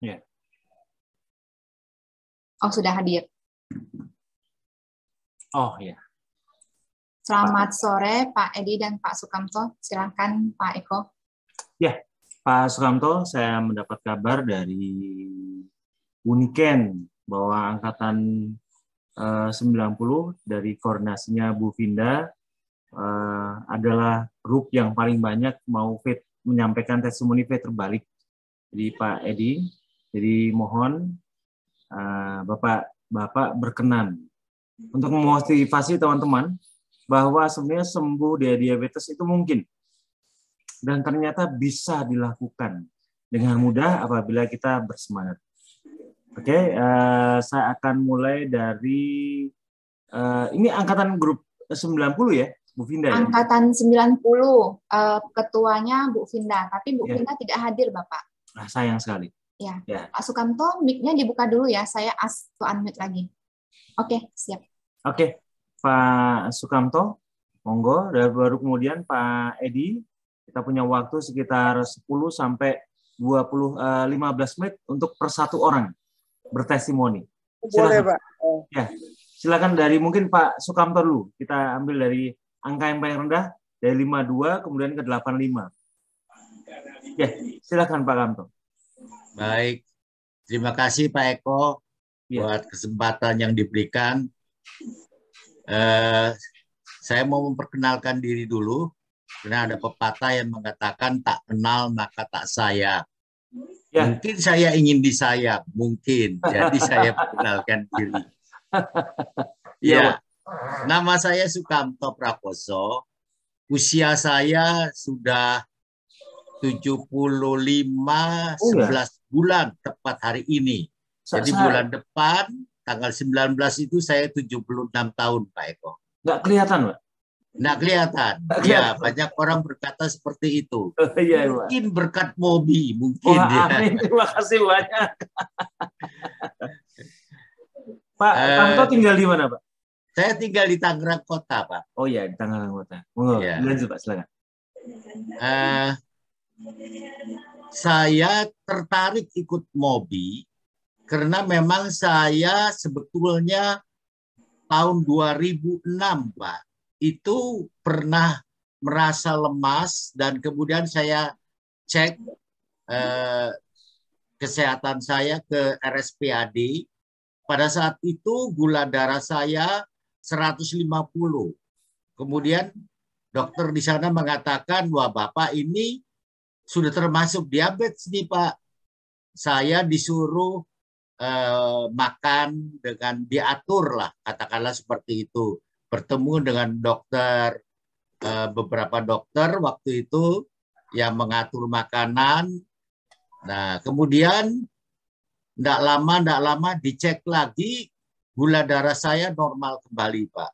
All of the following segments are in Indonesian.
Ya. Oh, sudah hadir. Oh ya. Selamat sore Pak Edi dan Pak Sukamto. Silakan Pak Eko. Ya, Pak Sukamto, saya mendapat kabar dari Uniken bahwa angkatan 90 dari koordinasinya Bu Vinda adalah grup yang paling banyak mau menyampaikan testimoni terbalik. Jadi Pak Edi, jadi mohon Bapak berkenan untuk memotivasi teman-teman bahwa sebenarnya sembuh dari diabetes itu mungkin dan ternyata bisa dilakukan dengan mudah apabila kita bersemangat. Oke, saya akan mulai dari ini angkatan grup 90 ya, Bu Vinda ya? Angkatan 90, ketuanya Bu Vinda, tapi Bu Vinda tidak hadir, Bapak. Nah, sayang sekali. Ya. Pak Sukamto, mic-nya dibuka dulu ya, saya ask to unmute lagi. Oke, siap. Oke, Pak Sukamto, monggo, dan baru kemudian Pak Edi, kita punya waktu sekitar 10 sampai 15 menit untuk per satu orang bertestimoni. Boleh, Pak. Ya, silakan dari mungkin Pak Sukamto dulu. Kita ambil dari angka yang paling rendah, dari 52 kemudian ke 85. Ya, silakan Pak Kamto. Baik, terima kasih Pak Eko buat kesempatan yang diberikan. Saya mau memperkenalkan diri dulu, karena ada pepatah yang mengatakan tak kenal maka tak sayang. Ya. Mungkin saya ingin disayang, mungkin. Jadi saya perkenalkan diri. Ya, nama saya Sukamto Prakoso. Usia saya sudah 75, 11 bulan tepat hari ini. Jadi bulan depan, tanggal 19 itu saya 76 tahun, Pak Eko. Nggak kelihatan, Pak? Nggak kelihatan. Ya, banyak orang berkata seperti itu. Mungkin berkat Mobi, mungkin. Wah, amin. Terima kasih banyak. Pak Kamto tinggal di mana, Pak? Saya tinggal di Tangerang Kota, Pak. Oh iya, di Tangerang Kota. Lanjut, Pak, silakan. Saya tertarik ikut Mobi karena memang saya sebetulnya tahun 2006, Pak, itu pernah merasa lemas dan kemudian saya cek kesehatan saya ke RSPAD. Pada saat itu gula darah saya 150. Kemudian dokter di sana mengatakan, wah Bapak ini sudah termasuk diabetes nih Pak. Saya disuruh makan dengan diatur lah, katakanlah seperti itu. Bertemu dengan dokter, beberapa dokter waktu itu yang mengatur makanan. Nah kemudian tidak lama dicek lagi, gula darah saya normal kembali Pak.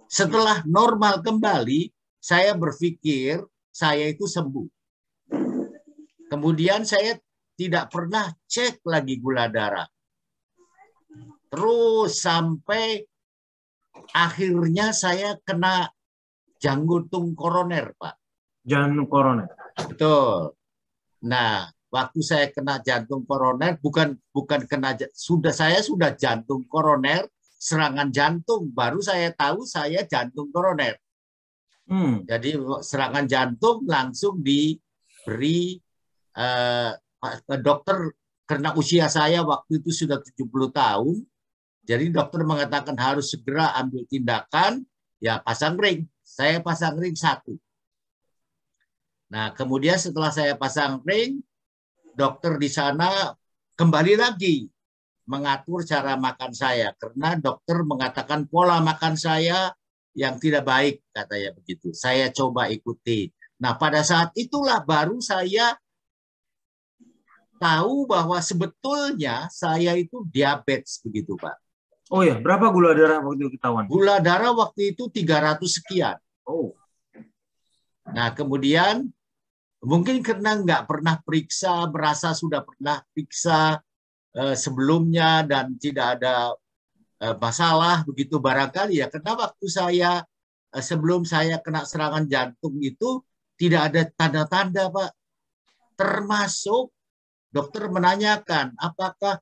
Setelah normal kembali, saya berpikir saya itu sembuh. Kemudian saya tidak pernah cek lagi gula darah. Terus sampai akhirnya saya kena jantung koroner, Pak. Jantung koroner. Betul. Nah, waktu saya kena jantung koroner, bukan kena, saya sudah jantung koroner, serangan jantung, baru saya tahu saya jantung koroner. Jadi serangan jantung langsung diberi dokter, karena usia saya waktu itu sudah 70 tahun, jadi dokter mengatakan harus segera ambil tindakan, ya pasang ring. Saya pasang ring 1. Nah, kemudian setelah saya pasang ring, dokter di sana kembali lagi mengatur cara makan saya, karena dokter mengatakan pola makan saya yang tidak baik, katanya begitu. Saya coba ikuti. Nah, pada saat itulah baru saya tahu bahwa sebetulnya saya itu diabetes, begitu Pak. Oh ya, berapa gula darah waktu itu ketahuan? Gula darah waktu itu 300 sekian. Oh. Nah, kemudian mungkin karena nggak pernah periksa, merasa sudah pernah periksa sebelumnya dan tidak ada masalah begitu barangkali ya. Karena waktu saya sebelum saya kena serangan jantung itu tidak ada tanda-tanda Pak. Termasuk dokter menanyakan, apakah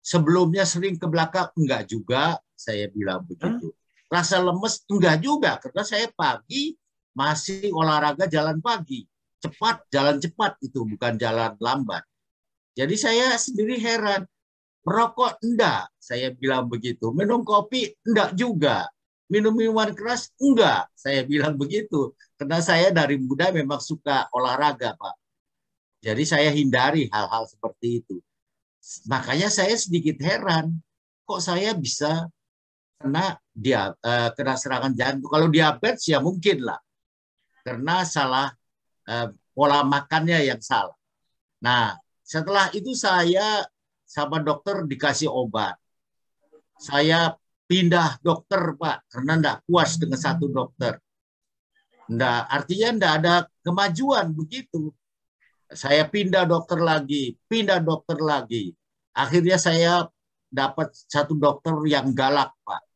sebelumnya sering ke belakang? Enggak juga, saya bilang begitu. Rasa lemes? Enggak juga, karena saya pagi masih olahraga jalan pagi. Cepat, jalan cepat itu, bukan jalan lambat. Jadi saya sendiri heran. Merokok? Enggak, saya bilang begitu. Minum kopi? Enggak juga. Minum minuman keras? Enggak, saya bilang begitu. Karena saya dari muda memang suka olahraga, Pak. Jadi saya hindari hal-hal seperti itu. Makanya saya sedikit heran, kok saya bisa kena serangan jantung. Kalau diabetes ya mungkin lah, karena salah pola makannya yang salah. Nah, setelah itu saya sama dokter dikasih obat. Saya pindah dokter, Pak, karena enggak puas dengan satu dokter. Artinya enggak ada kemajuan begitu. Saya pindah dokter lagi. Akhirnya saya dapat satu dokter yang galak, Pak.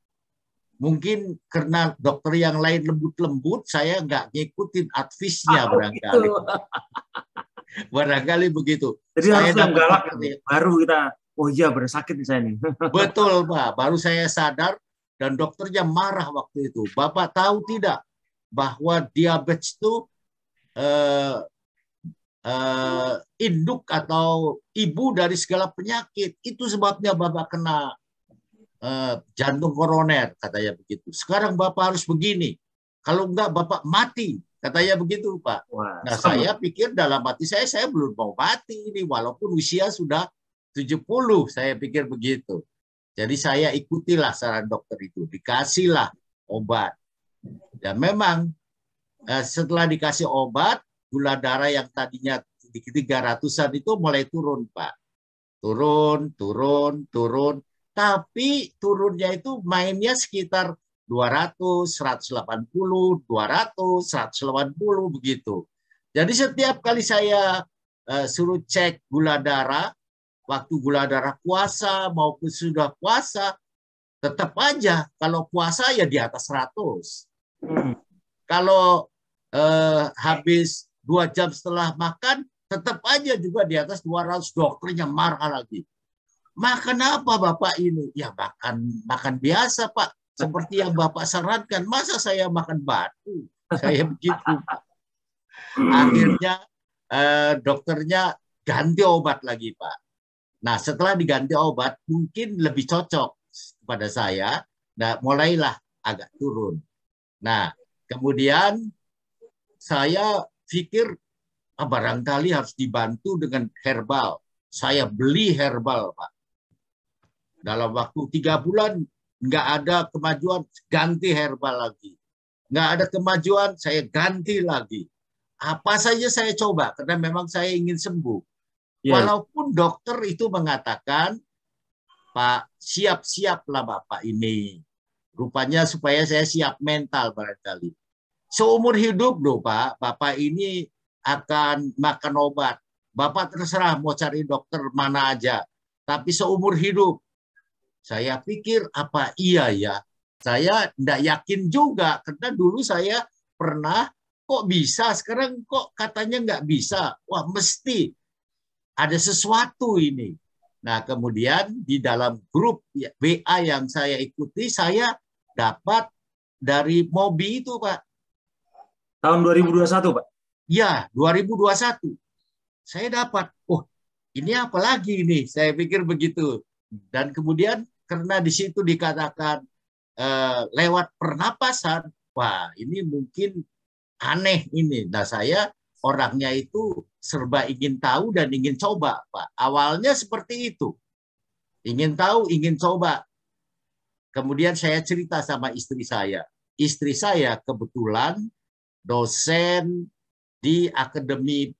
Mungkin karena dokter yang lain lembut-lembut, saya nggak ngikutin advice-nya barangkali. Barangkali begitu. Jadi saya harus yang galak, baru kita, oh iya benar sakit nih saya nih. Betul, Pak. Baru saya sadar dan dokternya marah waktu itu. Bapak tahu tidak bahwa diabetes itu induk atau ibu dari segala penyakit. Itu sebabnya Bapak kena jantung koroner, katanya begitu. Sekarang Bapak harus begini. Kalau enggak Bapak mati, katanya begitu, Pak. Wah, nah, saya pikir dalam hati saya belum mau mati ini, walaupun usia sudah 70, saya pikir begitu. Jadi saya ikutilah saran dokter itu, dikasihlah obat. Dan memang setelah dikasih obat, gula darah yang tadinya 300-an itu mulai turun, Pak. Turun. Tapi turunnya itu mainnya sekitar 200, 180, 200, 180 begitu. Jadi setiap kali saya suruh cek gula darah, waktu gula darah puasa maupun sudah puasa, tetap aja kalau puasa ya di atas 100. Kalau habis 2 jam setelah makan, tetap aja juga di atas 200. Dokternya marah lagi. Makan apa Bapak ini? Ya makan biasa, Pak. Seperti yang Bapak sarankan. Masa saya makan batu? Saya begitu, Pak. Akhirnya dokternya ganti obat lagi, Pak. Nah, setelah diganti obat, mungkin lebih cocok kepada saya. Nah, mulailah agak turun. Nah, kemudian saya pikir barangkali harus dibantu dengan herbal. Saya beli herbal, Pak. Dalam waktu 3 bulan nggak ada kemajuan, ganti herbal lagi. Nggak ada kemajuan, saya ganti lagi. Apa saja saya coba, karena memang saya ingin sembuh. Walaupun dokter itu mengatakan, Pak, siap-siaplah Bapak ini. Rupanya supaya saya siap mental barangkali. Seumur hidup loh, Pak, Bapak ini akan makan obat. Bapak terserah mau cari dokter mana aja. Tapi seumur hidup. Saya pikir apa iya ya? Saya tidak yakin juga. Karena dulu saya pernah, kok bisa? Sekarang kok katanya nggak bisa? Wah, mesti ada sesuatu ini. Nah, kemudian di dalam grup WA yang saya ikuti, saya dapat dari Mobi itu, Pak. Tahun 2021, Pak? Ya, 2021. Saya dapat, oh ini apa lagi ini? Saya pikir begitu. Dan kemudian karena di situ dikatakan lewat pernapasan, wah ini mungkin aneh ini. Nah saya orangnya itu serba ingin tahu dan ingin coba, Pak. Awalnya seperti itu. Ingin tahu, ingin coba. Kemudian saya cerita sama istri saya. Istri saya kebetulan dosen di Akademi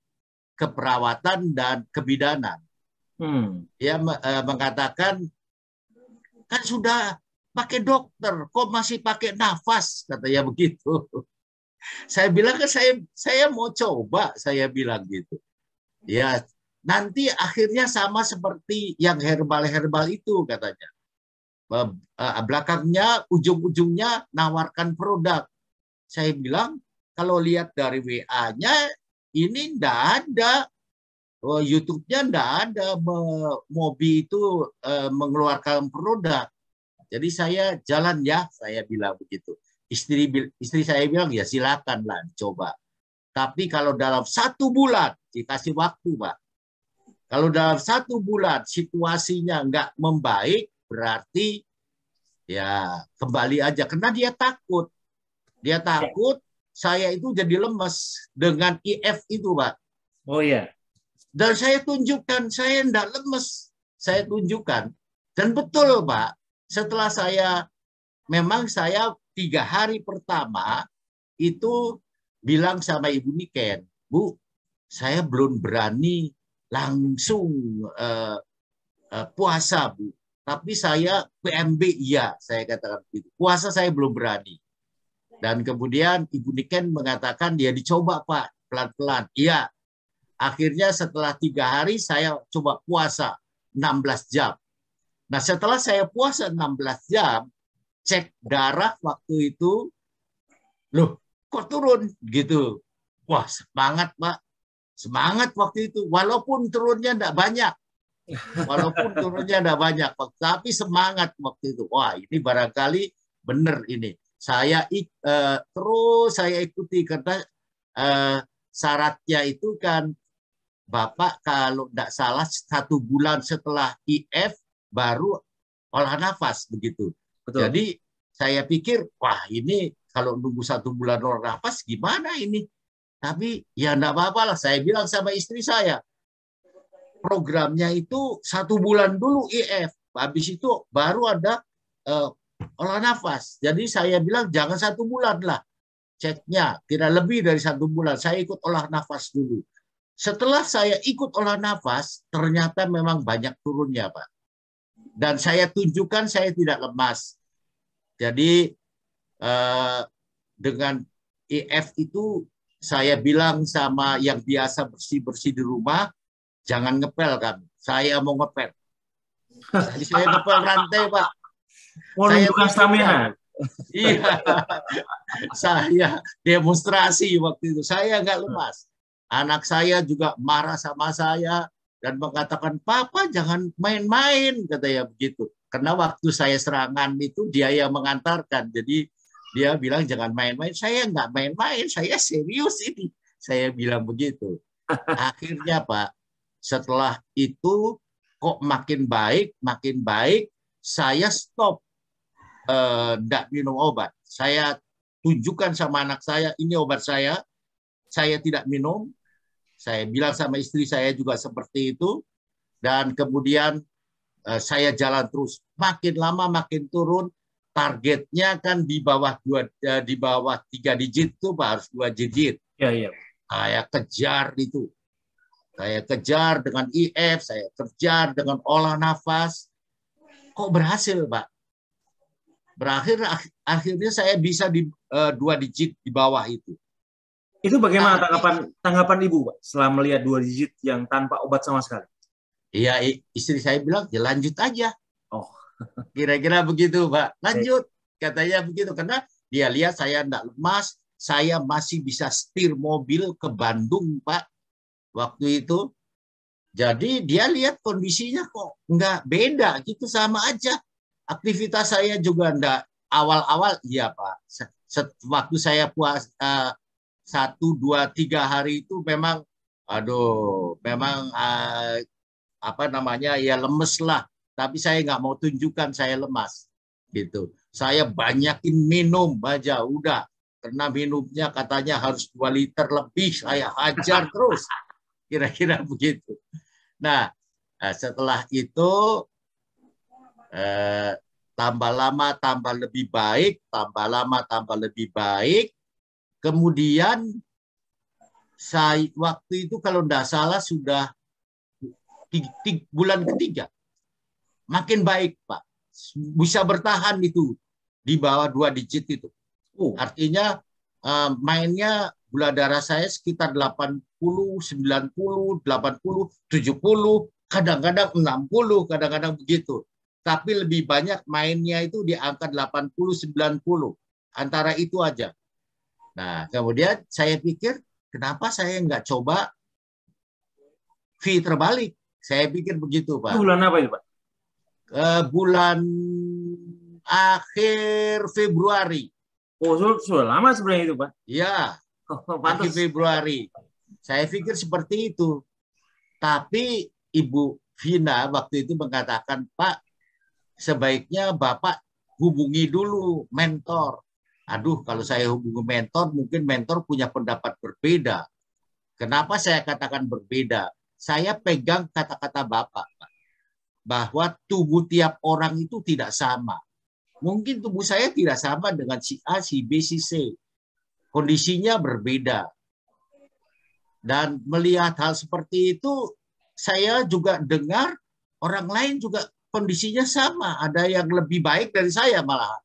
Keperawatan dan Kebidanan. Dia mengatakan, kan sudah pakai dokter, kok masih pakai nafas, katanya begitu. Saya bilang kan saya mau coba, saya bilang gitu. Ya, nanti akhirnya sama seperti yang herbal-herbal itu, katanya. Belakangnya, ujung-ujungnya nawarkan produk. Saya bilang, kalau lihat dari WA-nya, ini enggak ada Oh, YouTube-nya enggak ada Mobi itu mengeluarkan produk. Jadi saya jalan ya, saya bilang begitu. Istri saya bilang ya silakanlah coba. Tapi kalau dalam 1 bulan dikasih waktu, Pak. Kalau dalam 1 bulan situasinya nggak membaik, berarti ya kembali aja. Karena dia takut. Dia takut saya itu jadi lemes dengan IF itu, Pak. Oh iya. Dan saya tunjukkan, saya enggak lemes. Saya tunjukkan. Dan betul, Pak. Setelah memang saya 3 hari pertama itu bilang sama Ibu Niken, Bu, saya belum berani langsung puasa, Bu. Tapi saya PMB, iya, saya katakan begitu. Puasa saya belum berani. Dan kemudian Ibu Niken mengatakan, dia dicoba, Pak, pelan-pelan. Iya. Akhirnya setelah 3 hari saya coba puasa 16 jam. Nah setelah saya puasa 16 jam, cek darah waktu itu, loh kok turun gitu. Wah semangat Pak, semangat waktu itu. Walaupun turunnya enggak banyak. Tapi semangat waktu itu. Wah ini barangkali benar ini. Terus saya ikuti karena syaratnya itu kan Bapak kalau tidak salah 1 bulan setelah IF baru olah nafas begitu. Betul. Jadi saya pikir wah ini kalau nunggu 1 bulan olah nafas gimana ini? Tapi ya enggak apa-apa lah. Saya bilang sama istri saya programnya itu 1 bulan dulu IF. Habis itu baru ada olah nafas. Jadi saya bilang jangan 1 bulan lah ceknya. Tidak lebih dari 1 bulan. Saya ikut olah nafas dulu. Setelah saya ikut olah nafas, ternyata memang banyak turunnya, Pak. Dan saya tunjukkan saya tidak lemas. Jadi dengan IF itu saya bilang sama yang biasa bersih-bersih di rumah, jangan ngepel kami. Saya mau ngepel. Jadi saya ngepel rantai, Pak. Mau menunjukkan stamina. Iya. Saya demonstrasi waktu itu. Saya nggak lemas. Anak saya juga marah sama saya dan mengatakan, Papa jangan main-main, katanya begitu. Karena waktu saya serangan itu dia yang mengantarkan. Jadi dia bilang jangan main-main. Saya nggak main-main, saya serius ini. Saya bilang begitu. Akhirnya Pak, setelah itu kok makin baik, saya stop nggak minum obat. Saya tunjukkan sama anak saya, ini obat saya tidak minum. Saya bilang sama istri saya juga seperti itu. Dan kemudian saya jalan terus. Makin lama makin turun. Targetnya kan di bawah 3 digit itu harus 2 digit. Ya, ya. Saya kejar itu. Saya kejar dengan IF, saya kejar dengan olah nafas. Kok berhasil, Pak? Akhirnya saya bisa di 2 digit di bawah itu. Itu bagaimana tanggapan Ibu, Pak, setelah melihat 2 digit yang tanpa obat sama sekali? Iya, istri saya bilang, ya lanjut aja. Oh, kira-kira begitu, Pak. Lanjut, katanya begitu. Karena dia lihat saya tidak lemas, saya masih bisa setir mobil ke Bandung, Pak, waktu itu. Jadi dia lihat kondisinya kok nggak beda, gitu sama aja. Aktivitas saya juga enggak awal-awal, iya Pak. Waktu saya puasa 1, 2, 3 hari itu memang, memang ya lemes lah. Tapi saya nggak mau tunjukkan saya lemas, gitu. Saya banyakin minum aja, udah. Karena minumnya katanya harus 2 liter lebih, saya hajar terus. Kira-kira begitu. Nah, setelah itu tambah lama tambah lebih baik, tambah lama tambah lebih baik. Kemudian saya waktu itu kalau tidak salah sudah bulan ketiga, makin baik Pak, bisa bertahan itu di bawah 2 digit itu. Artinya mainnya gula darah saya sekitar 80, 90, 80, 70, kadang-kadang 60, kadang-kadang begitu. Tapi lebih banyak mainnya itu di angka 80, 90. Antara itu aja. Nah, kemudian saya pikir, kenapa saya nggak coba V terbalik. Saya pikir begitu, Pak. Itu bulan apa itu, Pak? Bulan akhir Februari. Oh, sudah lama sebenarnya itu, Pak. Ya, akhir Pantas. Februari. Saya pikir seperti itu. Tapi Ibu Vina waktu itu mengatakan, Pak, sebaiknya Bapak hubungi dulu mentor. Aduh, kalau saya hubungi mentor, mungkin mentor punya pendapat berbeda. Kenapa saya katakan berbeda? Saya pegang kata-kata Bapak, Pak, bahwa tubuh tiap orang itu tidak sama. Mungkin tubuh saya tidak sama dengan si A, si B, si C. Kondisinya berbeda. Dan melihat hal seperti itu, saya juga dengar orang lain juga kondisinya sama. Ada yang lebih baik dari saya malah.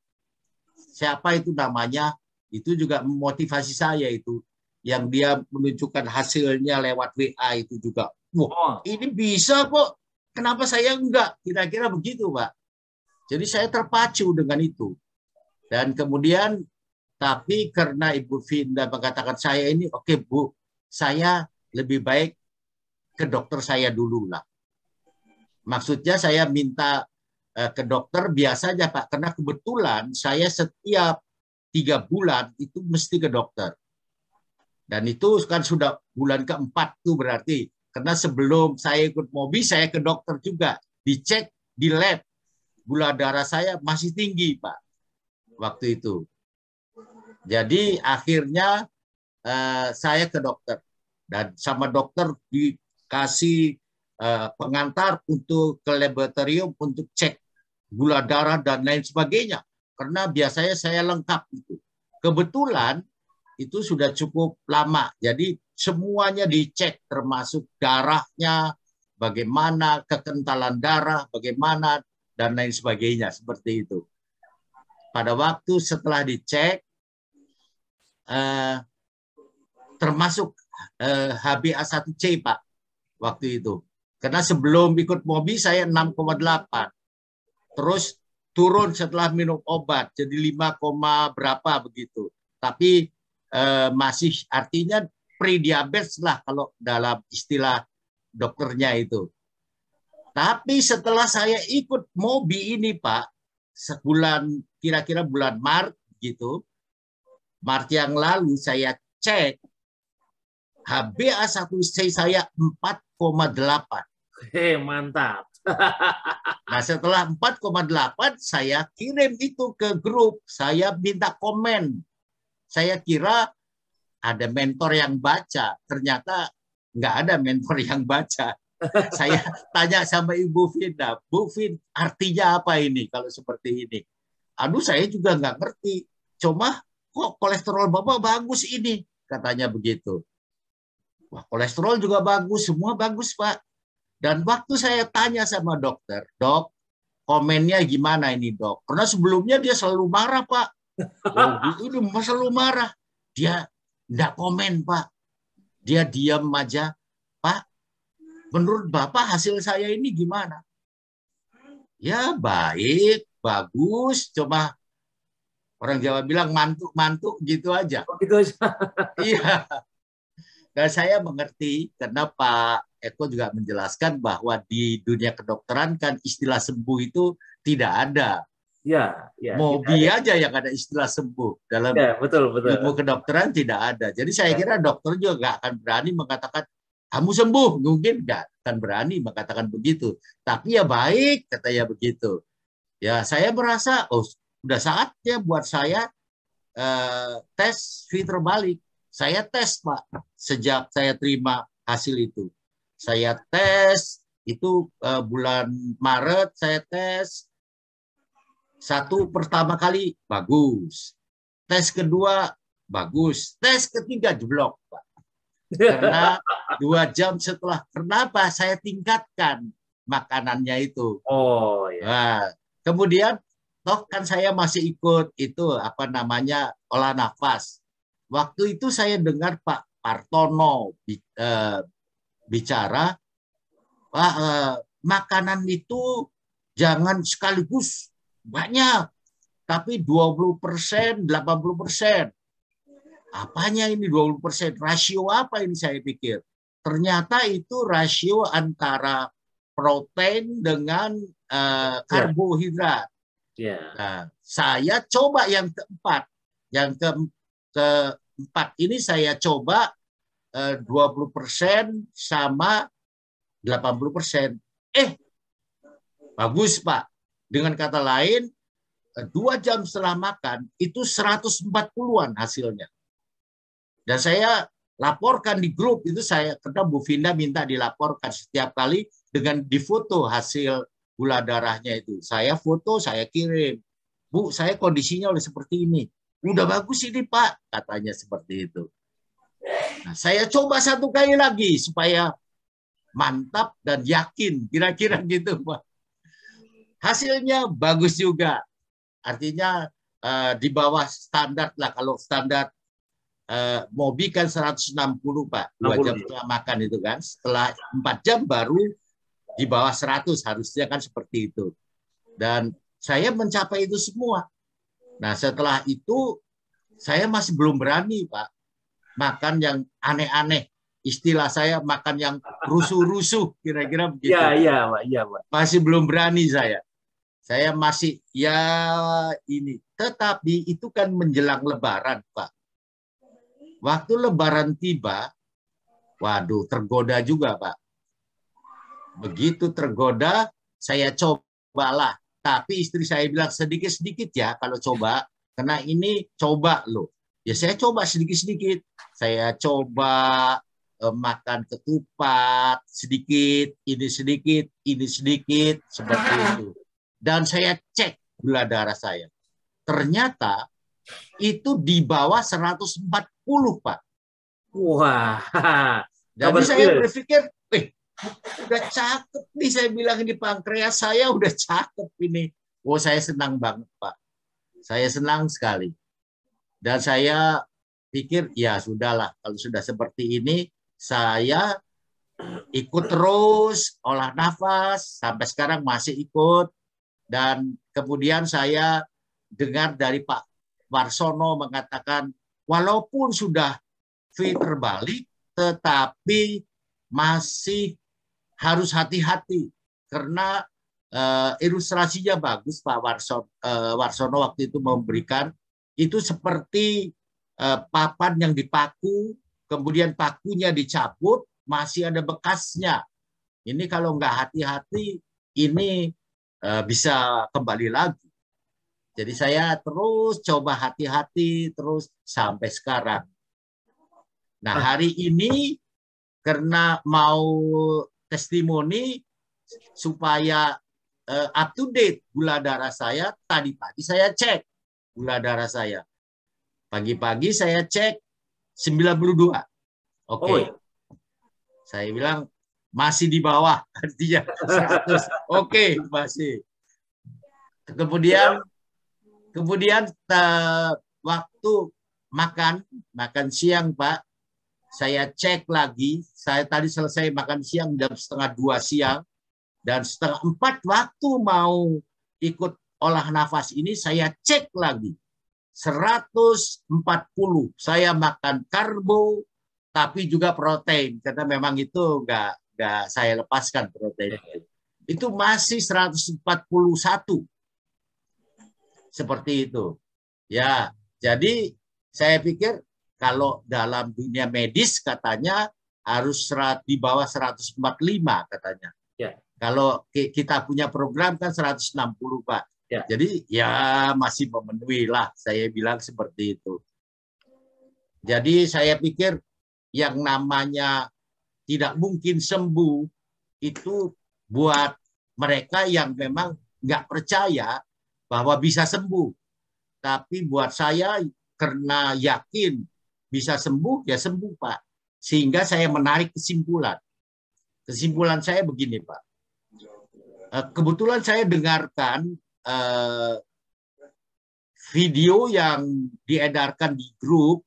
Siapa itu namanya? Itu juga memotivasi saya itu. Yang dia menunjukkan hasilnya lewat WA itu juga. Wah, ini bisa kok. Kenapa saya enggak? Kira-kira begitu, Pak. Jadi saya terpacu dengan itu. Dan kemudian, tapi karena Ibu Vinda mengatakan saya ini, oke Bu, saya lebih baik ke dokter saya dulu lah. Maksudnya saya minta ke dokter biasanya, Pak, karena kebetulan saya setiap 3 bulan itu mesti ke dokter. Dan itu kan sudah bulan keempat tuh berarti. Karena sebelum saya ikut MOBI, saya ke dokter juga. Dicek di lab. Gula darah saya masih tinggi, Pak. Waktu itu. Jadi akhirnya saya ke dokter. Dan sama dokter dikasih pengantar untuk ke laboratorium untuk cek gula darah dan lain sebagainya. Karena biasanya saya lengkap itu. Kebetulan itu sudah cukup lama. Jadi semuanya dicek termasuk darahnya, bagaimana kekentalan darah, bagaimana dan lain sebagainya seperti itu. Pada waktu setelah dicek termasuk HbA1c, Pak, waktu itu. Karena sebelum ikut MOBI saya 6,8. Terus turun setelah minum obat jadi 5, berapa begitu. Tapi masih artinya pre-diabetes lah kalau dalam istilah dokternya itu. Tapi setelah saya ikut MOBI ini, Pak, sebulan kira-kira bulan Maret gitu, Maret yang lalu saya cek HbA1c saya 4,8. Mantap. Nah, setelah 4,8 saya kirim itu ke grup, saya minta komen. Saya kira ada mentor yang baca, ternyata nggak ada mentor yang baca. Saya tanya sama Ibu Vinda, Bu Vin, artinya apa ini kalau seperti ini? Aduh, saya juga nggak ngerti. Cuma kok kolesterol Bapak bagus ini, katanya begitu. Wah, kolesterol juga bagus, semua bagus, Pak. Dan waktu saya tanya sama dokter, Dok, komennya gimana ini, Dok? Karena sebelumnya dia selalu marah, Pak. Itu selalu marah. Dia nggak komen, Pak. Dia diam aja. Pak, menurut Bapak hasil saya ini gimana? Ya baik, bagus. Coba orang Jawa bilang mantuk-mantuk gitu aja. Oh, gitu aja. Iya. Dan saya mengerti karena Pak Eko juga menjelaskan bahwa di dunia kedokteran kan istilah sembuh itu tidak ada. Ya, ya. MOBI aja yang ada istilah sembuh. Dalam Ya, betul, betul. ilmu kedokteran tidak ada. Jadi saya kira dokter juga nggak akan berani mengatakan kamu sembuh. Mungkin nggak akan berani mengatakan begitu. Tapi ya baik, katanya begitu. Ya saya merasa, oh sudah saatnya buat saya tes V terbalik. Saya tes, Pak, sejak saya terima hasil itu. Saya tes, itu bulan Maret saya tes. Satu pertama kali, bagus. Tes kedua, bagus. Tes ketiga, jeblok, Pak. Karena 2 jam setelah, kenapa saya tingkatkan makanannya itu. Oh, ya. Nah, kemudian, toh kan saya masih ikut itu, apa namanya, olah nafas. Waktu itu saya dengar Pak Partono bicara, Pak, makanan itu jangan sekaligus banyak, tapi 20%, 80%. Apanya ini 20%? Rasio apa ini saya pikir? ternyata itu rasio antara protein dengan karbohidrat. Nah, saya coba yang keempat. Yang keempat ini saya coba 20% sama 80%. Bagus, Pak. Dengan kata lain, 2 jam setelah makan, itu 140-an hasilnya. Dan saya laporkan di grup, itu saya, karena Bu Vinda minta dilaporkan setiap kali dengan difoto hasil gula darahnya itu. Saya foto, saya kirim. Bu, saya kondisinya udah seperti ini. Udah bagus ini, Pak, katanya seperti itu. Nah, saya coba 1 kali lagi supaya mantap dan yakin, kira-kira gitu, Pak. Hasilnya bagus juga. Artinya di bawah standar lah. Kalau standar Mobi kan 160, Pak. 2 jam setelah makan itu kan. Setelah 4 jam baru di bawah 100. Harusnya kan seperti itu. Dan saya mencapai itu semua. Nah, setelah itu saya masih belum berani, Pak. Makan yang aneh-aneh. Istilah saya makan yang rusuh-rusuh, kira-kira begitu. Iya, Pak. Masih belum berani saya. Saya masih ya ini. Tetapi itu kan menjelang Lebaran, Pak. Waktu Lebaran tiba, waduh, tergoda juga, Pak. Begitu tergoda, saya cobalah. Tapi istri saya bilang sedikit-sedikit ya kalau coba. Karena ini coba loh. Ya saya coba sedikit-sedikit. Saya coba makan ketupat sedikit, ini sedikit, seperti itu. Dan saya cek gula darah saya. Ternyata itu di bawah 140, Pak. Wah. Jadi saya berpikir, udah cakep nih, saya bilang ini pankreas saya udah cakep ini. Oh, saya senang banget, Pak. Saya senang sekali. Dan saya pikir, ya sudahlah, kalau sudah seperti ini, saya ikut terus olah nafas, sampai sekarang masih ikut. Dan kemudian saya dengar dari Pak Warsono mengatakan, walaupun sudah V terbalik, tetapi masih harus hati-hati. Karena ilustrasinya bagus, Pak Warsono waktu itu memberikan, itu seperti papan yang dipaku, kemudian pakunya dicabut, masih ada bekasnya. Ini kalau nggak hati-hati, ini bisa kembali lagi. Jadi saya terus coba hati-hati, terus sampai sekarang. Nah, hari ini karena mau testimoni supaya up to date gula darah saya, tadi pagi saya cek gula darah saya. Pagi-pagi saya cek 92. Oke. Saya bilang masih di bawah, artinya 100. Oke, masih. Kemudian waktu makan siang, Pak, saya cek lagi. Saya tadi selesai makan siang jam 1:30 siang, dan 3:30 waktu mau ikut olah nafas ini, saya cek lagi 140. Saya makan karbo, tapi juga protein, karena memang itu nggak saya lepaskan protein. Itu masih 141. Seperti itu. Ya, jadi saya pikir kalau dalam dunia medis katanya harus di bawah 145 katanya. Ya. Kalau kita punya program kan 160, Pak. Ya. Jadi ya masih memenuhi lah, saya bilang seperti itu. Jadi saya pikir yang namanya tidak mungkin sembuh itu buat mereka yang memang nggak percaya bahwa bisa sembuh. Tapi buat saya karena yakin bisa sembuh, ya sembuh, Pak. Sehingga saya menarik kesimpulan. Kesimpulan saya begini, Pak. Kebetulan saya dengarkan video yang diedarkan di grup,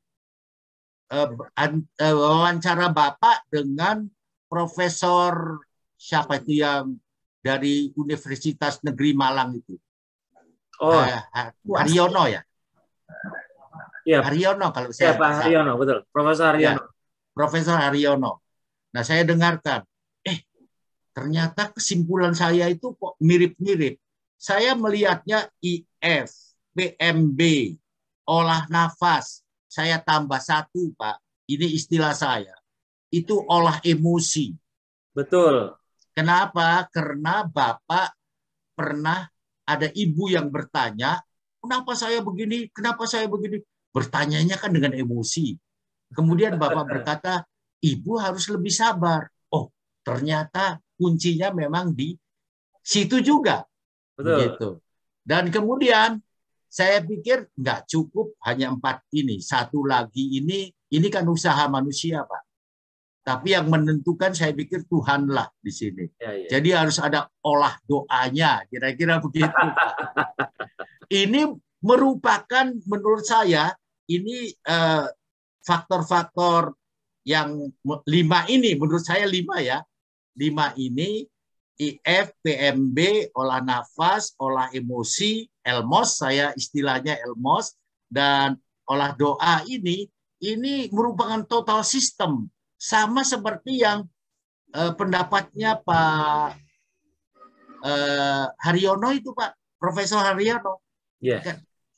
wawancara Bapak dengan Profesor siapa itu yang dari Universitas Negeri Malang itu. Haryono ya? Ya, Haryono kalau saya. Pak Haryono, betul. Profesor Haryono. Ya, Profesor Haryono. Nah, saya dengarkan. Ternyata kesimpulan saya itu kok mirip-mirip. Saya melihatnya IF, PMB, olah nafas. Saya tambah satu, Pak. Ini istilah saya. Itu olah emosi. Betul. Kenapa? Karena Bapak pernah ada ibu yang bertanya, kenapa saya begini? Kenapa saya begini? Bertanyanya kan dengan emosi. Kemudian Bapak berkata, ibu harus lebih sabar. Oh, ternyata kuncinya memang di situ juga. Betul. Begitu. Dan kemudian saya pikir nggak cukup hanya 4 ini. Satu lagi ini kan usaha manusia, Pak. Tapi yang menentukan saya pikir Tuhanlah di sini. Ya, ya. Jadi harus ada olah doanya, kira-kira begitu, Pak. Ini merupakan menurut saya ini faktor-faktor yang 5 ini, menurut saya 5 ya. 5 ini, IF, PMB, olah nafas, olah emosi, ELMOS, saya istilahnya ELMOS, dan olah doa ini merupakan total system. Sama seperti yang pendapatnya Pak Haryono itu, Pak, Profesor Haryono. Yeah.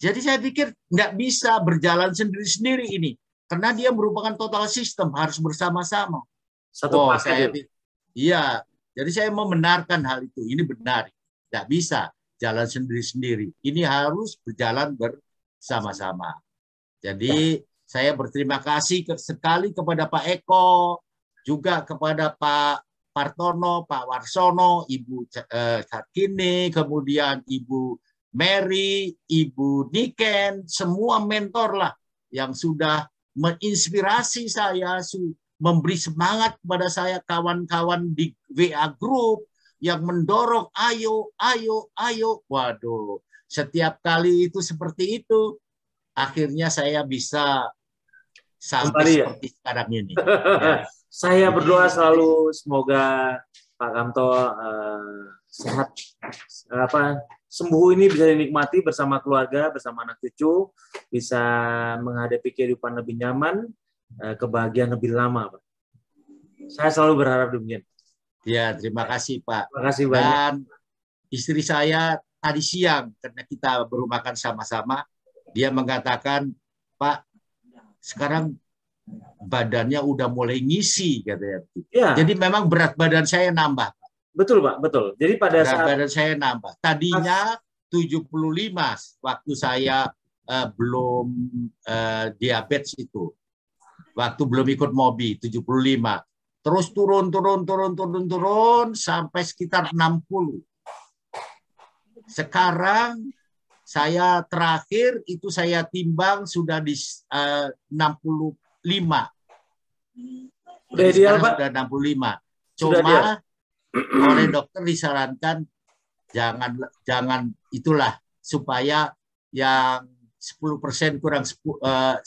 Jadi saya pikir nggak bisa berjalan sendiri-sendiri ini, karena dia merupakan total system, harus bersama-sama. Satu paket. Iya, jadi saya membenarkan hal itu. Ini benar, nggak bisa jalan sendiri-sendiri. Ini harus berjalan bersama-sama. Jadi saya berterima kasih sekali kepada Pak Eko, juga kepada Pak Partono, Pak Warsono, Ibu Sakini, kemudian Ibu Mary, Ibu Niken, semua mentor lah yang sudah menginspirasi saya, memberi semangat kepada saya, kawan-kawan di WA Group yang mendorong, ayo, ayo, ayo. Waduh, setiap kali itu seperti itu, akhirnya saya bisa sampai seperti sekarang ini. Ya. Saya berdoa selalu semoga Pak Kamto sehat, sembuh ini bisa dinikmati bersama keluarga, bersama anak cucu, bisa menghadapi kehidupan lebih nyaman, kebahagiaan lebih lama, Pak. Saya selalu berharap demikian. Ya, terima kasih, Pak. Terima kasih banyak. Dan istri saya tadi siang, karena kita baru makan sama-sama, dia mengatakan, Pak, sekarang badannya udah mulai ngisi, katanya. Ya. Jadi memang berat badan saya nambah. Betul, Pak, betul. Jadi pada berat badan saya nambah. Tadinya 75 waktu saya belum diabetes itu. Waktu belum ikut Mobi, 75. Terus turun sampai sekitar 60. Sekarang saya terakhir itu saya timbang sudah di 65. Udah ideal, Pak? Sudah 65. Cuma oleh dokter disarankan jangan itulah, supaya yang 10% kurang 100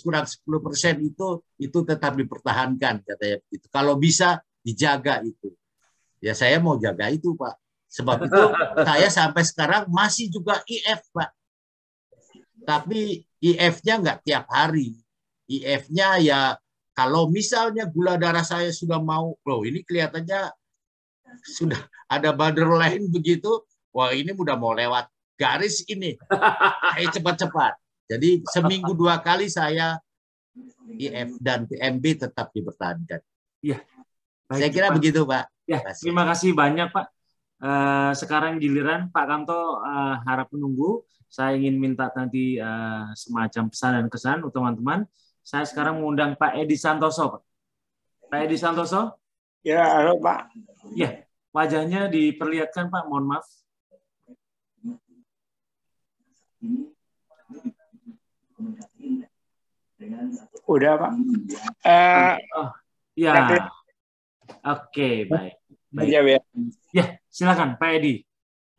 kurang 10% itu tetap dipertahankan, katanya begitu. Kalau bisa dijaga itu. Ya saya mau jaga itu, Pak. Sebab itu saya sampai sekarang masih juga IF, Pak. Tapi IF-nya nggak tiap hari. IF-nya ya kalau misalnya gula darah saya sudah mau, loh ini kelihatannya sudah ada borderline begitu, wah ini udah mau lewat garis ini. Saya cepat-cepat. Jadi seminggu 2 kali saya IF dan PMB tetap dipertahankan. Iya. Saya kira Pak. Begitu, Pak. Ya, terima kasih banyak, Pak. Sekarang giliran Pak Kamto harap menunggu. Saya ingin minta nanti semacam pesan dan kesan untuk teman-teman. Saya sekarang mengundang Pak Edi Santoso, Pak. Pak Edi Santoso? Ya, halo Pak. Ya, wajahnya diperlihatkan, Pak. Mohon maaf. Udah, Pak. Ya. Oke, baik. Ya. Ya, silakan Pak Edi.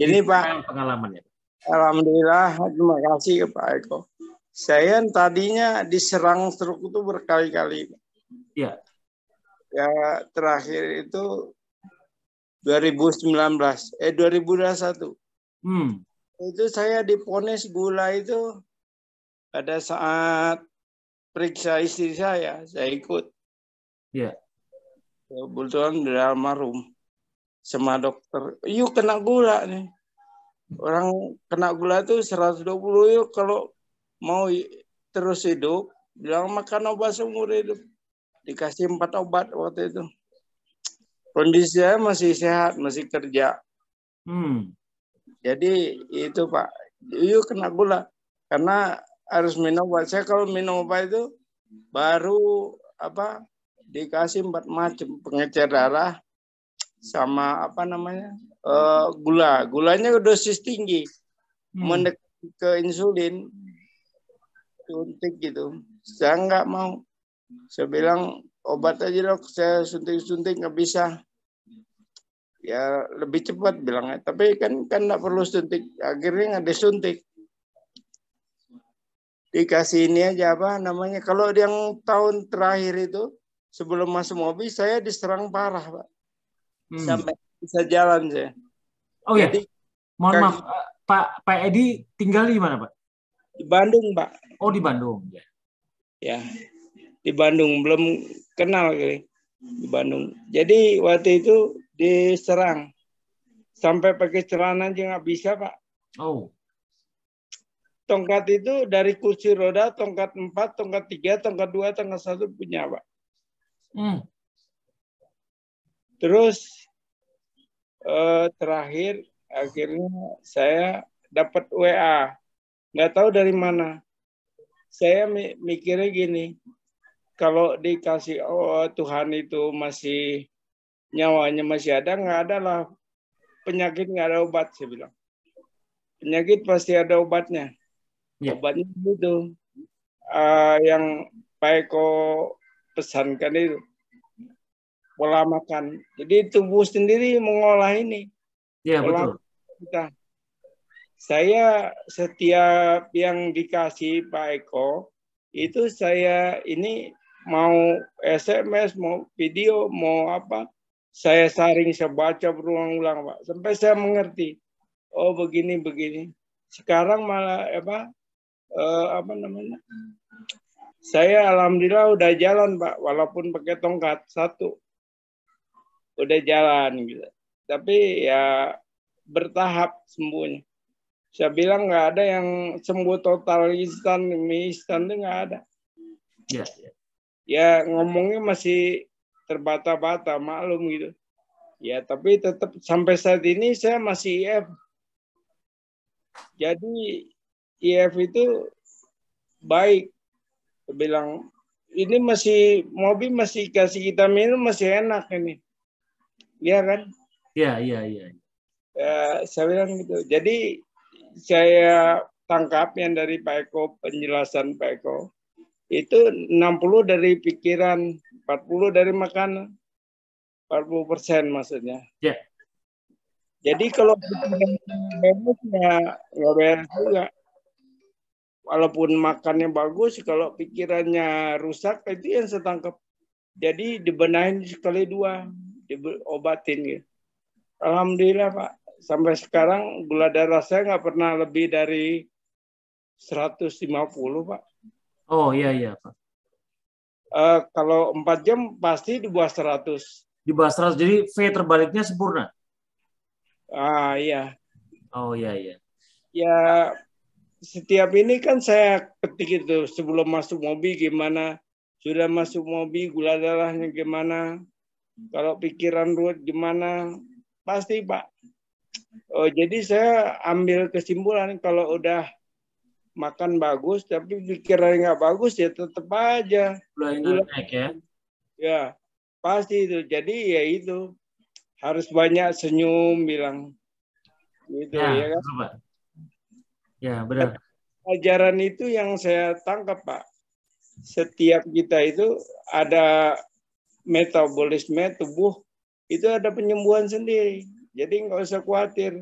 Jadi Pak, pengalamannya. Alhamdulillah, terima kasih ke Pak Eko. Saya tadinya diserang stroke itu berkali-kali. Ya. Ya, terakhir itu 2021. Itu saya diponis gula itu pada saat periksa istri saya ikut. Ya. Kebetulan dari almarhum sama dokter, yuk kena gula nih. Orang kena gula itu 120, yuk kalau mau terus hidup, bilang makan obat seumur hidup. Dikasih 4 obat waktu itu. Kondisi saya masih sehat, masih kerja. Jadi itu Pak, yuk kena gula. Karena harus minum obat. Saya kalau minum obat itu baru dikasih 4 macam, pengecer darah sama gula. Gulanya dosis tinggi, mendekati ke insulin, suntik gitu. Saya nggak mau. Saya bilang obat aja dok, saya suntik-suntik nggak bisa. Ya lebih cepat bilangnya. Tapi kan nggak perlu suntik. Akhirnya nggak disuntik. Dikasih ini aja kalau yang tahun terakhir itu sebelum masuk mobil saya diserang parah Pak. Sampai bisa jalan saya. Oh ya. Mohon maaf, Pak Edi tinggal di mana Pak? Di Bandung Pak. Oh di Bandung. Ya. Di Bandung, belum kenal kali. Di Bandung. Jadi waktu itu diserang. Sampai pakai celana aja nggak bisa Pak. Oh. Tongkat itu dari kursi roda, tongkat 4, tongkat 3, tongkat 2, tongkat 1 punya Pak. Terus terakhir akhirnya saya dapat WA. Nggak tahu dari mana. Saya mikirnya gini, kalau dikasih Tuhan itu masih nyawanya masih ada, nggak ada lah. Penyakit nggak ada obat, saya bilang. Penyakit pasti ada obatnya. Obatnya itu yang Pak Eko pesankan itu pola makan. Jadi tubuh sendiri mengolah ini. Iya betul. Saya setiap yang dikasih Pak Eko itu saya ini mau SMS, mau video, mau apa, saya saring, saya baca berulang-ulang Pak, sampai saya mengerti. Oh begini. Sekarang malah saya alhamdulillah udah jalan Pak, walaupun pakai tongkat 1. Udah jalan gitu. Tapi ya bertahap sembuhnya. Saya bilang nggak ada yang sembuh total instan itu nggak ada. Ya ngomongnya masih terbata-bata, maklum gitu. Ya tapi tetap sampai saat ini saya masih IF. Jadi IF itu baik. Saya bilang ini mobil masih kasih kita minum masih enak ini. Iya kan? Iya. Saya bilang gitu. Jadi saya tangkap yang dari Pak Eko, penjelasan Pak Eko, itu 60 dari pikiran, 40 dari makanan. 40% maksudnya. Ya. Jadi kalau pikiran bagus ya nggak beres juga. Walaupun makannya bagus, kalau pikirannya rusak, itu yang saya tangkap. Jadi dibenahin sekali 2, diobatin gitu. Alhamdulillah Pak, sampai sekarang gula darah saya nggak pernah lebih dari 150 Pak. Oh iya Pak. Kalau 4 jam pasti di bawah 100. Di bawah 100, jadi V terbaliknya sempurna. Iya. Oh iya. Ya setiap ini kan saya ketik itu sebelum masuk mobil gimana, sudah masuk mobil gula darahnya gimana, kalau pikiran ruwet gimana, pasti Pak. Oh, jadi saya ambil kesimpulan kalau udah makan bagus tapi pikiran nggak bagus ya tetap aja gula naik ya. Ya pasti itu. Jadi ya itu harus banyak senyum bilang gitu ya kan. Betul, Pak. Ya benar. Ajaran itu yang saya tangkap Pak. Setiap kita itu ada metabolisme tubuh itu ada penyembuhan sendiri. Jadi nggak usah khawatir.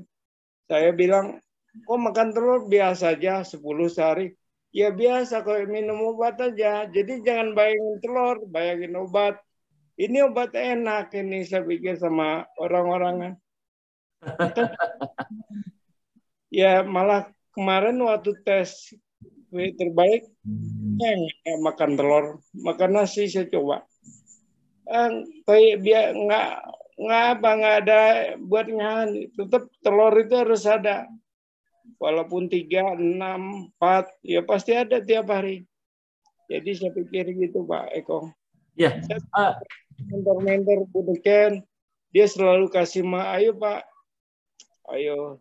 Saya bilang, kok makan telur biasa aja 10 sehari. Ya biasa kalau minum obat aja. Jadi jangan bayangin telur, bayangin obat. Ini obat enak ini saya pikir sama orang-orang. Ya malah kemarin waktu tes terbaik, makan telur, makan nasi saya coba. kayak biar nggak ada buatnya, tetap telur itu harus ada, walaupun 3, 6, 4 ya pasti ada tiap hari. Jadi saya pikir gitu Pak Eko. Ya. Mentor-mentor bukan, dia selalu kasih ayo Pak, ayo.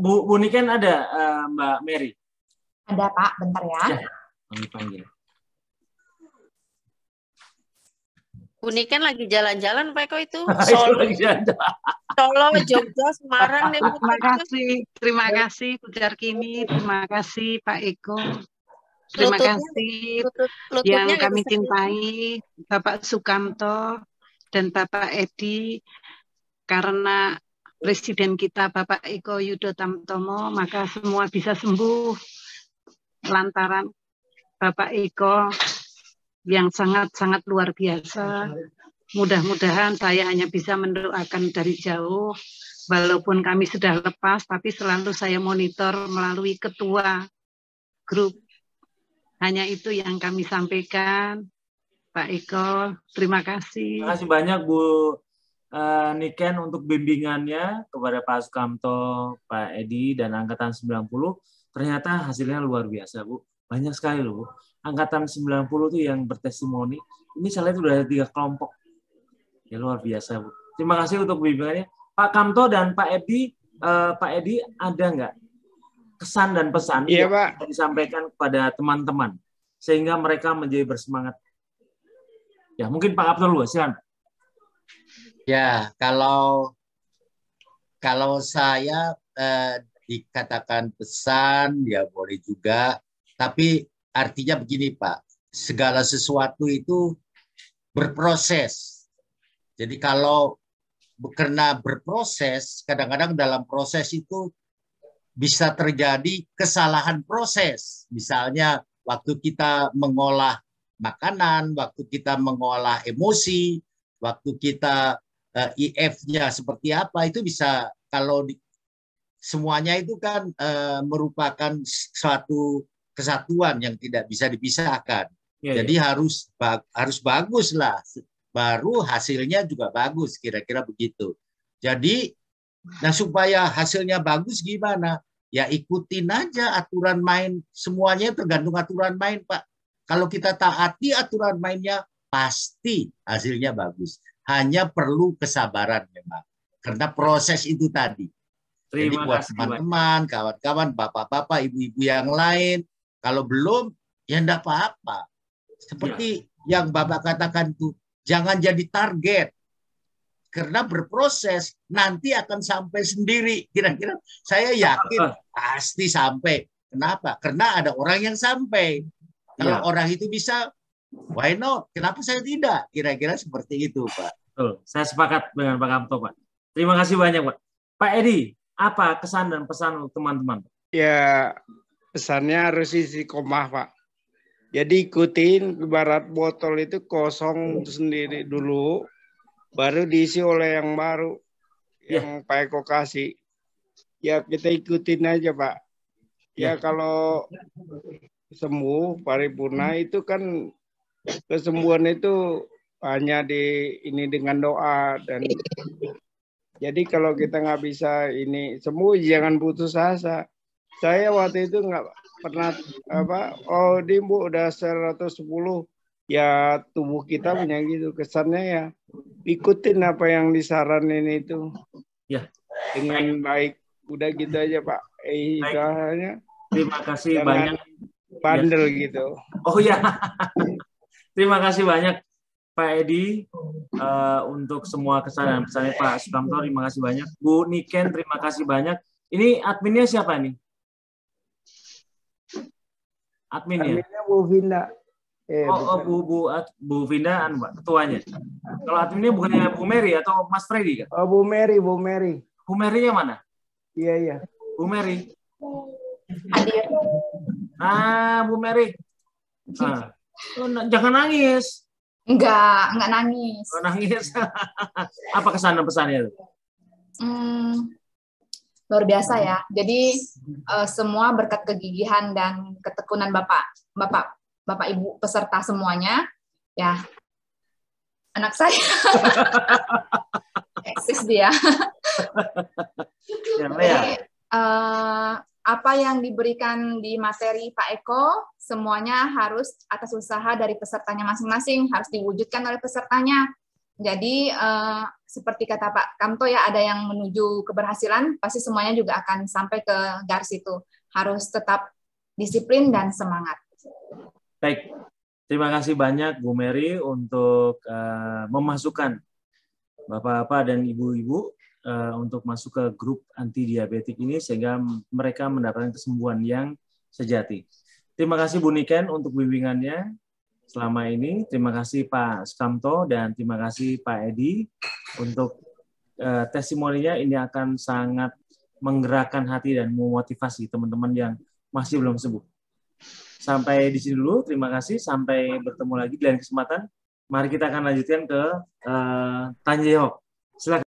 Bu Niken ada, Mbak Mary? Ada Pak, bentar ya. Ya, kami panggil. Bu Niken lagi jalan-jalan Pak Eko itu. Solo, Jogja, Semarang. Terima kasih Bu Jarkini, terima kasih Pak Eko. Terima kasih yang kami cintai Bapak Sukamto dan Bapak Edi, karena Presiden kita Bapak Eko Yudho Tamtomo, maka semua bisa sembuh lantaran Bapak Eko yang sangat-sangat luar biasa. Mudah-mudahan saya hanya bisa mendoakan dari jauh, walaupun kami sudah lepas, tapi selalu saya monitor melalui ketua grup. Hanya itu yang kami sampaikan, Pak Eko. Terima kasih. Terima kasih banyak Bu Niken untuk bimbingannya kepada Pak Sukamto, Pak Edi, dan Angkatan 90. Ternyata hasilnya luar biasa, Bu. Banyak sekali loh, Bu. Angkatan 90 itu yang bertestimoni. Ini saya lihat sudah ada 3 kelompok. Ya luar biasa, Bu. Terima kasih untuk bimbingannya. Pak Kamto dan Pak Edi ada nggak kesan dan pesan yang disampaikan kepada teman-teman sehingga mereka menjadi bersemangat? Ya, mungkin Pak Abdul dulu, silakan. Ya, kalau saya dikatakan pesan, ya boleh juga. Tapi artinya begini Pak, segala sesuatu itu berproses. Jadi kalau karena berproses, kadang-kadang dalam proses itu bisa terjadi kesalahan proses. Misalnya waktu kita mengolah makanan, waktu kita mengolah emosi, waktu kita IF-nya seperti apa, itu bisa, kalau semuanya itu kan merupakan suatu kesatuan yang tidak bisa dipisahkan. Jadi harus bagus lah, baru hasilnya juga bagus, kira-kira begitu. Jadi, nah supaya hasilnya bagus gimana? Ya ikutin aja aturan main, semuanya tergantung aturan main Pak. Kalau kita taati aturan mainnya, pasti hasilnya bagus. Hanya perlu kesabaran memang. Karena proses itu tadi. Jadi buat teman-teman, kawan-kawan, bapak-bapak, ibu-ibu yang lain, kalau belum, ya enggak apa-apa. Seperti yang Bapak katakan itu, jangan jadi target. Karena berproses, nanti akan sampai sendiri. Kira-kira saya yakin pasti sampai. Kenapa? Karena ada orang yang sampai. Kalau orang itu bisa, why not? Kenapa saya tidak? Kira-kira seperti itu, Pak. Betul. Saya sepakat dengan Pak Kamto, Pak. Terima kasih banyak, Pak. Pak Edi, apa kesan dan pesan untuk teman-teman? Ya, pesannya harus isi komah, Pak. Jadi ikutin, ibarat botol itu kosong sendiri dulu, baru diisi oleh yang baru, yang Pak Eko kasih. Ya kita ikutin aja Pak. Ya kalau sembuh paripurna itu kan, kesembuhan itu hanya ini dengan doa. Dan jadi kalau kita nggak bisa ini sembuh, jangan putus asa. Saya waktu itu nggak pernah Bu udah 110, ya tubuh kita punya gitu. Kesannya ya ikutin apa yang disaranin itu dengan baik. Udah gitu aja Pak. Terima kasih banyak. Bandel gitu. Oh ya. Terima kasih banyak Pak Edi untuk semua kesan dan pesannya. Pak Sukamto, terima kasih banyak. Bu Niken, terima kasih banyak. Ini adminnya siapa nih? Adminnya Bu Vinda. Bu Vinda, ketuanya. Kalau adminnya bukannya Bu Mary atau Mas Freddy kan? Oh, Bu Mary. Bu Mary-nya mana? Iya. Bu Mary. Hadir. Bu Mary. Jangan nangis. Enggak nangis. Nangis. Apa kesan dan pesannya? Luar biasa ya. Jadi semua berkat kegigihan dan ketekunan Bapak Ibu peserta semuanya, ya Anak saya. Eksis dia. Ya, Lea. Apa yang diberikan di materi Pak Eko, semuanya harus atas usaha dari pesertanya masing-masing, harus diwujudkan oleh pesertanya. Jadi, seperti kata Pak Kamto ya, ada yang menuju keberhasilan, pasti semuanya juga akan sampai ke garis itu. Harus tetap disiplin dan semangat. Baik, terima kasih banyak Bu Mary untuk memasukkan Bapak-bapak dan Ibu-ibu untuk masuk ke grup anti diabetik ini sehingga mereka mendapatkan kesembuhan yang sejati. Terima kasih Bu Niken untuk bimbingannya selama ini. Terima kasih Pak Sukamto dan terima kasih Pak Edi untuk testimoninya. Ini akan sangat menggerakkan hati dan memotivasi teman-teman yang masih belum sembuh. Sampai di sini dulu. Terima kasih. Sampai bertemu lagi di lain kesempatan. Mari kita akan lanjutkan ke tanya jawab. Silakan.